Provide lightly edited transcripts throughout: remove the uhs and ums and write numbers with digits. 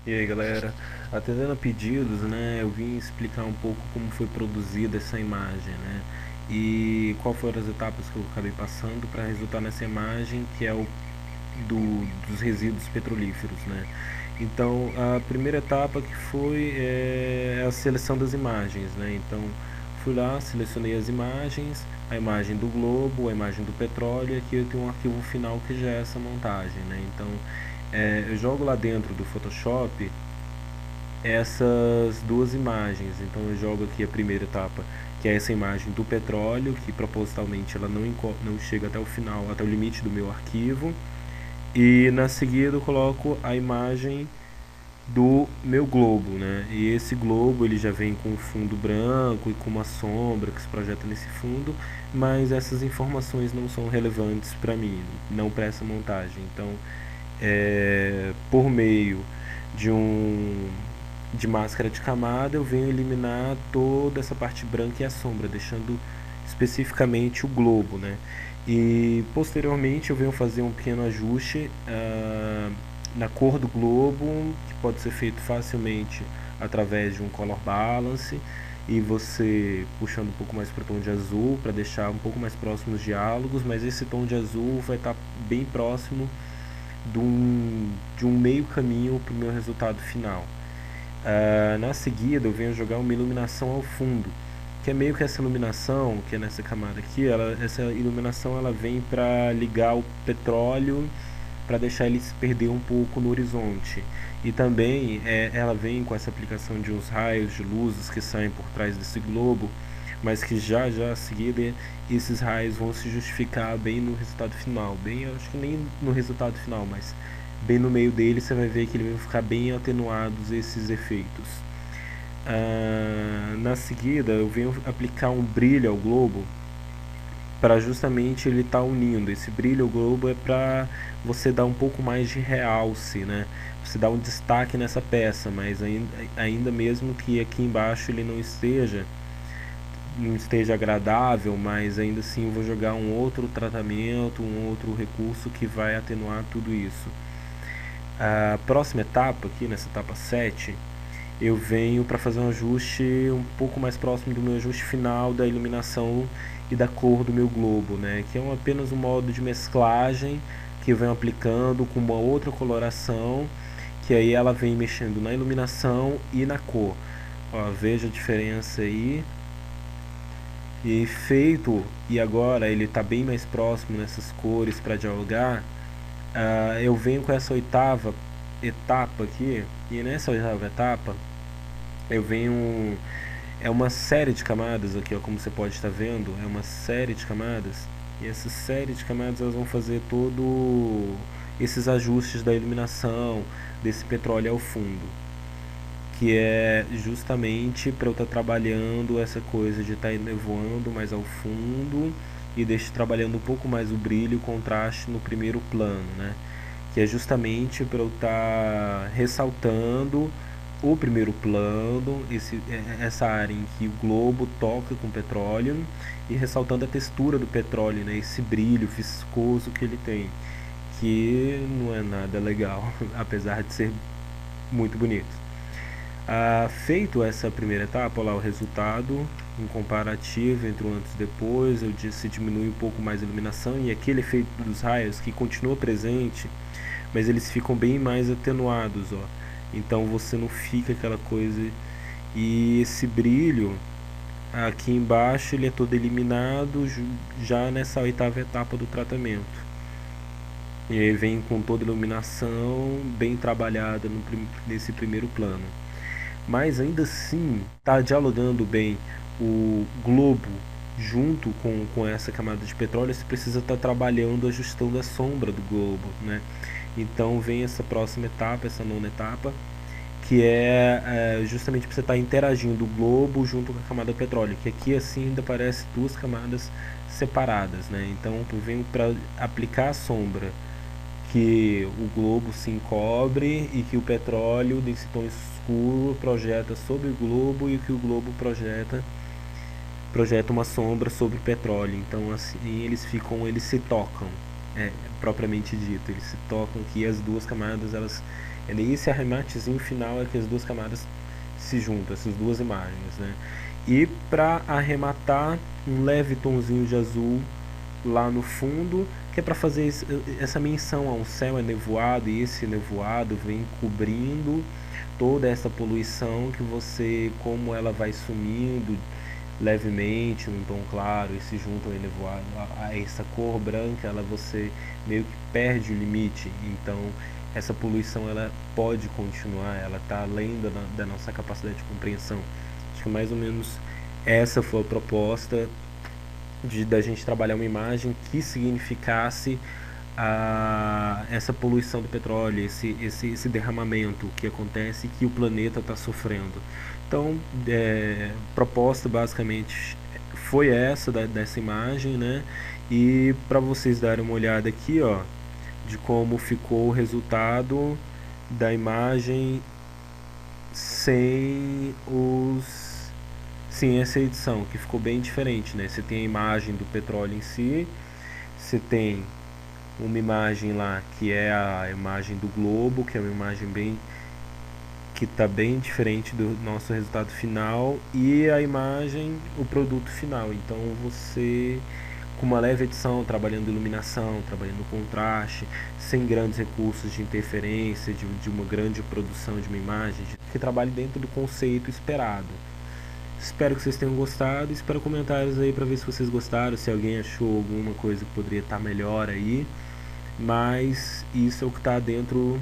E aí galera, atendendo a pedidos, né, eu vim explicar um pouco como foi produzida essa imagem, né, e qual foram as etapas que eu acabei passando para resultar nessa imagem que é dos resíduos petrolíferos, né. Então a primeira etapa que foi a seleção das imagens, né, então fui lá, selecionei as imagens, a imagem do globo, a imagem do petróleo, e aqui eu tenho um arquivo final que já é essa montagem, né, então eu jogo lá dentro do Photoshop essas duas imagens. Então eu jogo aqui a primeira etapa, que é essa imagem do petróleo, que propositalmente ela não chega até o final, até o limite do meu arquivo. E na seguida eu coloco a imagem do meu globo, né? E esse globo ele já vem com um fundo branco e com uma sombra que se projeta nesse fundo, mas essas informações não são relevantes para mim, não para essa montagem. Então, por meio de de máscara de camada, eu venho eliminar toda essa parte branca e a sombra, deixando especificamente o globo, né? E posteriormente eu venho fazer um pequeno ajuste na cor do globo, que pode ser feito facilmente através de um color balance, e você puxando um pouco mais para o tom de azul para deixar um pouco mais próximo os diálogos, mas esse tom de azul vai estar bem próximo de um meio caminho para o meu resultado final. Na seguida eu venho jogar uma iluminação ao fundo, que é meio que essa iluminação que é nessa camada aqui, essa iluminação ela vem para ligar o petróleo, para deixar ele se perder um pouco no horizonte, e também ela vem com essa aplicação de uns raios de luzes que saem por trás desse globo, mas que já a seguir esses raios vão se justificar bem no resultado final, bem, eu acho que nem no resultado final, mas bem no meio dele você vai ver que ele vai ficar bem atenuados esses efeitos. Na seguida eu venho aplicar um brilho ao globo para justamente ele estar unindo. Esse brilho ao globo é para você dar um pouco mais de realce, né? Você dá um destaque nessa peça, mas ainda mesmo que aqui embaixo ele não esteja agradável, mas ainda assim eu vou jogar um outro tratamento, um outro recurso que vai atenuar tudo isso. A próxima etapa, aqui nessa etapa 7, eu venho para fazer um ajuste um pouco mais próximo do meu ajuste final da iluminação e da cor do meu globo, né? Que é apenas um modo de mesclagem que eu venho aplicando com uma outra coloração, que aí ela vem mexendo na iluminação e na cor. Ó, veja a diferença aí. E feito, e agora ele está bem mais próximo nessas cores para dialogar. Eu venho com essa oitava etapa aqui, e nessa oitava etapa eu venho, é uma série de camadas aqui, ó, como você pode estar vendo, é uma série de camadas, e essa série de camadas elas vão fazer todo esses ajustes da iluminação desse petróleo ao fundo, que é justamente para eu estar trabalhando essa coisa de estar voando mais ao fundo e deixar trabalhando um pouco mais o brilho e o contraste no primeiro plano, né? Que é justamente para eu estar ressaltando o primeiro plano, essa área em que o globo toca com o petróleo, e ressaltando a textura do petróleo, né? Esse brilho viscoso que ele tem, que não é nada legal, apesar de ser muito bonito. Feito essa primeira etapa, olha lá o resultado, um comparativo entre o antes e depois, se diminui um pouco mais a iluminação e aquele efeito dos raios que continua presente, mas eles ficam bem mais atenuados, ó. Então você não fica aquela coisa, e esse brilho aqui embaixo ele é todo eliminado já nessa oitava etapa do tratamento. E aí vem com toda a iluminação bem trabalhada nesse primeiro plano. Mas ainda assim está dialogando bem o globo junto com essa camada de petróleo. Você precisa estar trabalhando, ajustando a sombra do globo, né? Então vem essa próxima etapa, essa nona etapa, que é justamente para você estar interagindo o globo junto com a camada de petróleo, que aqui assim ainda parece duas camadas separadas, né? Então eu venho para aplicar a sombra que o globo se encobre e que o petróleo desse tom escuro projeta sobre o globo, e que o globo projeta projeta uma sombra sobre o petróleo. Então assim eles se tocam, é, propriamente dito, eles se tocam que as duas camadas elas, esse arrematezinho final é que as duas camadas se juntam, essas duas imagens, né? E para arrematar, um leve tonzinho de azul lá no fundo, que é para fazer essa menção a um céu nevoado, e esse nevoado vem cobrindo toda essa poluição que você, como ela vai sumindo levemente num tom claro e se junta ao nevoado a essa cor branca, ela você meio que perde o limite. Então essa poluição ela pode continuar, ela está além da nossa capacidade de compreensão. Acho que mais ou menos essa foi a proposta da gente trabalhar uma imagem que significasse essa poluição do petróleo, esse derramamento que acontece e que o planeta está sofrendo. Então, proposta basicamente foi essa dessa imagem, né? E para vocês darem uma olhada aqui, ó, de como ficou o resultado da imagem sem sim, essa edição, que ficou bem diferente, né? Você tem a imagem do petróleo em si, você tem uma imagem lá que é a imagem do globo, que é uma imagem bem que está bem diferente do nosso resultado final, e a imagem, o produto final. Então você, com uma leve edição, trabalhando iluminação, trabalhando contraste, sem grandes recursos de interferência, de uma grande produção de uma imagem, que trabalhe dentro do conceito esperado. Espero que vocês tenham gostado. Espero comentários aí para ver se vocês gostaram, se alguém achou alguma coisa que poderia estar melhor aí. Mas isso é o que está dentro.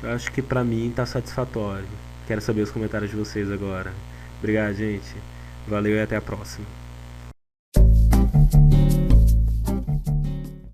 Acho que para mim está satisfatório. Quero saber os comentários de vocês agora. Obrigado, gente. Valeu e até a próxima.